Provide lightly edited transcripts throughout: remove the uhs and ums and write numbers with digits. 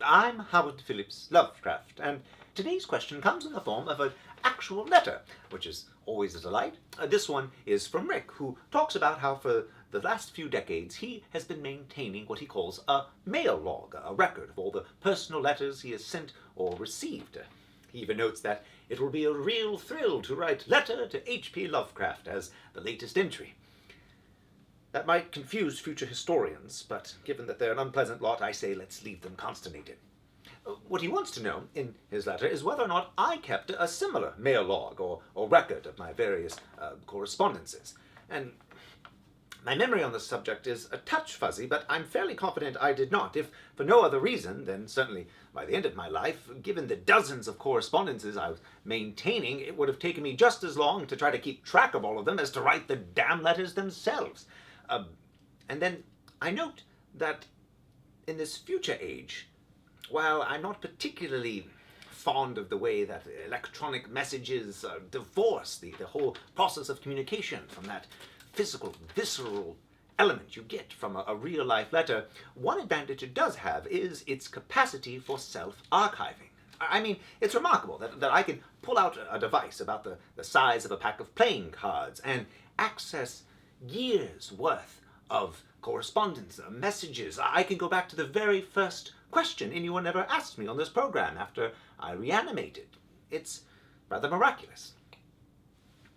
I'm Howard Phillips Lovecraft, and today's question comes in the form of an actual letter, which is always a delight. This one is from Rick, who talks about how for the last few decades he has been maintaining what he calls a mail log, a record of all the personal letters he has sent or received. He even notes that it will be a real thrill to write Letter to H.P. Lovecraft as the latest entry. That might confuse future historians, but given that they're an unpleasant lot, I say let's leave them consternated. What he wants to know in his letter is whether or not I kept a similar mail log or record of my various correspondences. And my memory on this subject is a touch fuzzy, but I'm fairly confident I did not, if for no other reason than certainly by the end of my life, given the dozens of correspondences I was maintaining, it would have taken me just as long to try to keep track of all of them as to write the damn letters themselves. And then I note that in this future age, while I'm not particularly fond of the way that electronic messages divorce the whole process of communication from that physical, visceral element you get from a real-life letter, one advantage it does have is its capacity for self-archiving. I mean, it's remarkable that I can pull out a device about the size of a pack of playing cards and access years worth of correspondence, messages. I can go back to the very first question anyone ever asked me on this program after I reanimated. It's rather miraculous.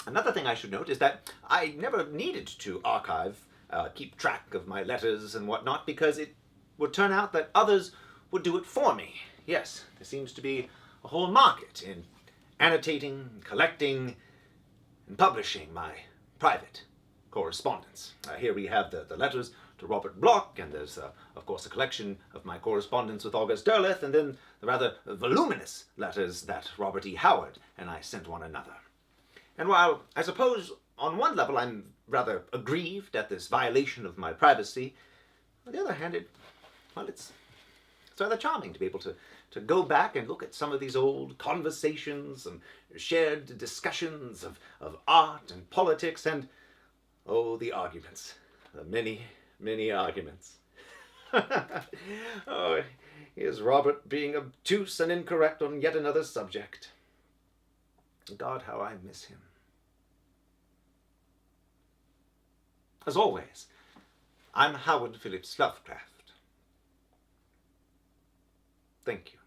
Another thing I should note is that I never needed to archive, keep track of my letters and whatnot, because it would turn out that others would do it for me. Yes, there seems to be a whole market in annotating, collecting, and publishing my private correspondence. Here we have the letters to Robert Bloch, and there's, of course, a collection of my correspondence with August Derleth, and then the rather voluminous letters that Robert E. Howard and I sent one another. And while I suppose on one level I'm rather aggrieved at this violation of my privacy, on the other hand, it's rather charming to be able to go back and look at some of these old conversations and shared discussions of art and politics, and oh, the arguments, the many, many arguments. Oh, here's Robert being obtuse and incorrect on yet another subject. God, how I miss him. As always, I'm Howard Phillips Lovecraft. Thank you.